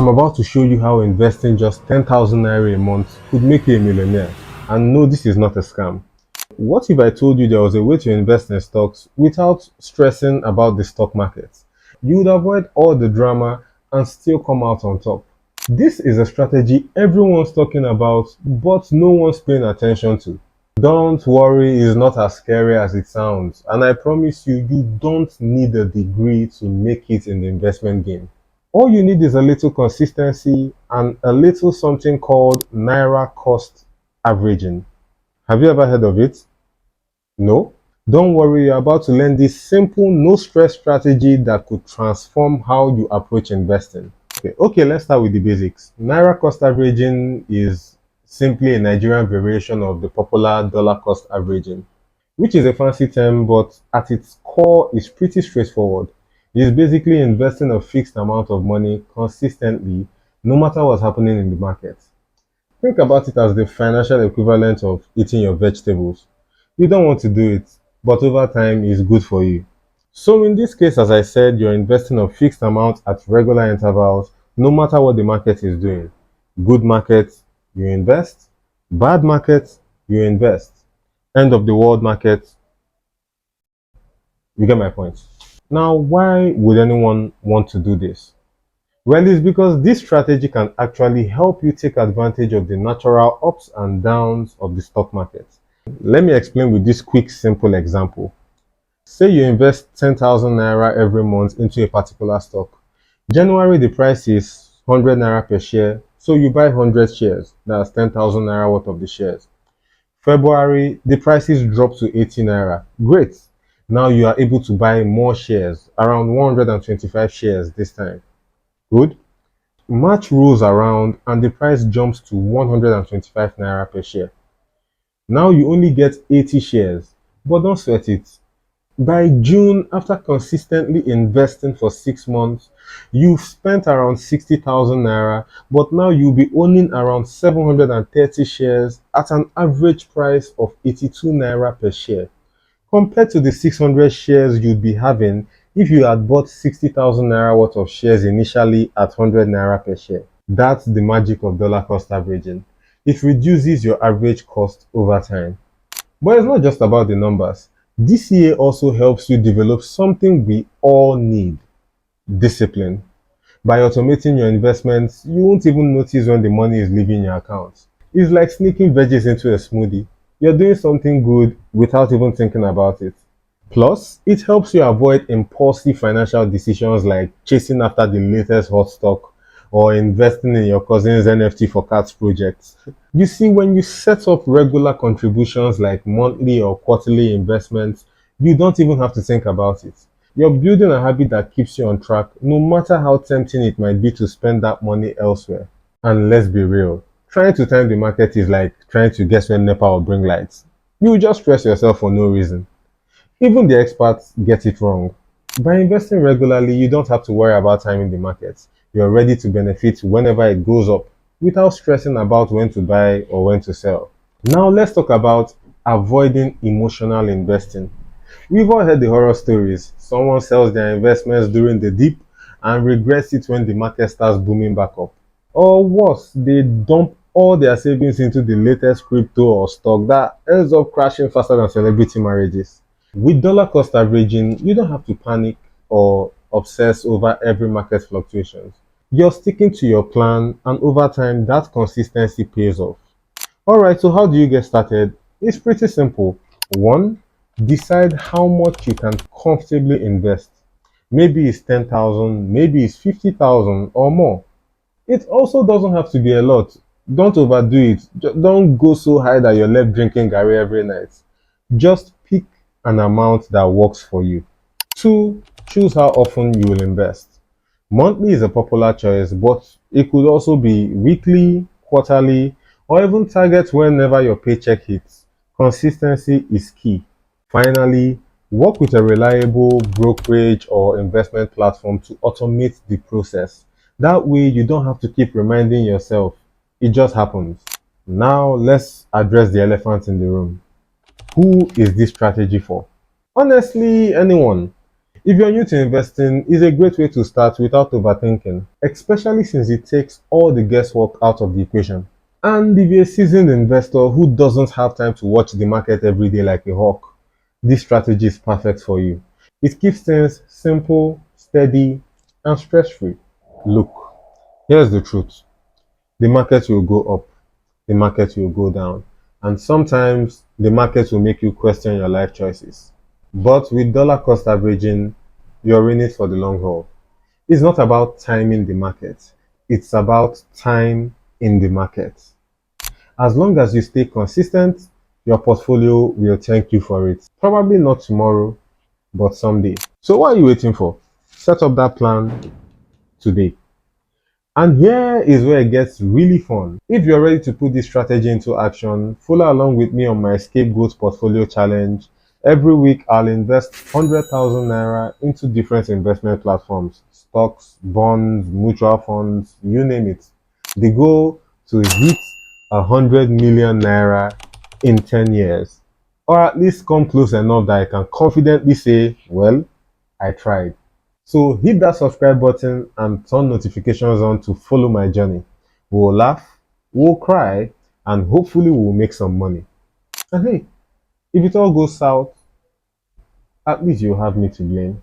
I'm about to show you how investing just 10,000 naira a month could make you a millionaire. And no, this is not a scam. What if I told you there was a way to invest in stocks without stressing about the stock market? You would avoid all the drama and still come out on top. This is a strategy everyone's talking about, but no one's paying attention to. Don't worry, it's not as scary as it sounds. And I promise you, you don't need a degree to make it in the investment game. All you need is a little consistency and a little something called Naira-cost averaging. Have you ever heard of it? No? Don't worry, you're about to learn this simple, no stress strategy that could transform how you approach investing. Okay, let's start with the basics. Naira-cost averaging is simply a Nigerian variation of the popular dollar cost averaging, which is a fancy term, but at its core is pretty straightforward. It is basically investing a fixed amount of money consistently, no matter what's happening in the market. Think about it as the financial equivalent of eating your vegetables. You don't want to do it, but over time it's good for you. So in this case, as I said, you're investing a fixed amount at regular intervals, no matter what the market is doing. Good market, you invest. Bad market, you invest. End of the world market, you get my point. Now, why would anyone want to do this? Well, it's because this strategy can actually help you take advantage of the natural ups and downs of the stock market. Let me explain with this quick, simple example. Say you invest 10,000 naira every month into a particular stock. January, the price is 100 naira per share, so you buy 100 shares. That's 10,000 naira worth of the shares. February, the prices drop to 80 naira. Great. Now you are able to buy more shares, around 125 shares this time. Good. March rolls around and the price jumps to 125 naira per share. Now you only get 80 shares, but don't sweat it. By June, after consistently investing for 6 months, you've spent around 60,000 naira, but now you'll be owning around 730 shares at an average price of 82 naira per share, compared to the 600 shares you'd be having if you had bought 60,000 naira worth of shares initially at 100 naira per share. That's the magic of dollar cost averaging. It reduces your average cost over time. But it's not just about the numbers. DCA also helps you develop something we all need: discipline. By automating your investments, you won't even notice when the money is leaving your account. It's like sneaking veggies into a smoothie. You're doing something good without even thinking about it. Plus, it helps you avoid impulsive financial decisions like chasing after the latest hot stock or investing in your cousin's NFT for cats projects. You see, when you set up regular contributions like monthly or quarterly investments, you don't even have to think about it. You're building a habit that keeps you on track, no matter how tempting it might be to spend that money elsewhere. And let's be real, trying to time the market is like trying to guess when NEPA will bring lights. You will just stress yourself for no reason. Even the experts get it wrong. By investing regularly, you don't have to worry about timing the market. You're ready to benefit whenever it goes up without stressing about when to buy or when to sell. Now let's talk about avoiding emotional investing. We've all heard the horror stories. Someone sells their investments during the dip and regrets it when the market starts booming back up. Or worse, they dump all their savings into the latest crypto or stock that ends up crashing faster than celebrity marriages. With dollar cost averaging, you don't have to panic or obsess over every market fluctuations. You're sticking to your plan, and over time, that consistency pays off. Alright, so how do you get started? It's pretty simple. 1. Decide how much you can comfortably invest. Maybe it's 10,000, maybe it's 50,000 or more. It also doesn't have to be a lot. Don't overdo it. Don't go so high that you're left drinking Gary every night. Just pick an amount that works for you. 2. Choose how often you will invest. Monthly is a popular choice, but it could also be weekly, quarterly, or even target whenever your paycheck hits. Consistency is key. Finally, work with a reliable brokerage or investment platform to automate the process. That way, you don't have to keep reminding yourself. It just happens. Now, let's address the elephant in the room. Who is this strategy for? Honestly, anyone. If you're new to investing, it's a great way to start without overthinking, especially since it takes all the guesswork out of the equation. And if you're a seasoned investor who doesn't have time to watch the market every day like a hawk, this strategy is perfect for you. It keeps things simple, steady, and stress free. Look, here's the truth: the market will go up, the market will go down, and sometimes the market will make you question your life choices. But with dollar cost averaging, you're in it for the long haul. It's not about timing the market, it's about time in the market. As long as you stay consistent, your portfolio will thank you for it. Probably not tomorrow, but someday. So what are you waiting for? Set up that plan today. And here is where it gets really fun. If you're ready to put this strategy into action, follow along with me on my Scapegoat Portfolio Challenge. Every week, I'll invest 100,000 Naira into different investment platforms: stocks, bonds, mutual funds, you name it. The goal to hit 100 million Naira in 10 years. Or at least come close enough that I can confidently say, well, I tried. So hit that subscribe button and turn notifications on to follow my journey. We'll laugh, we'll cry, and hopefully we'll make some money. And hey, if it all goes south, at least you have me to blame.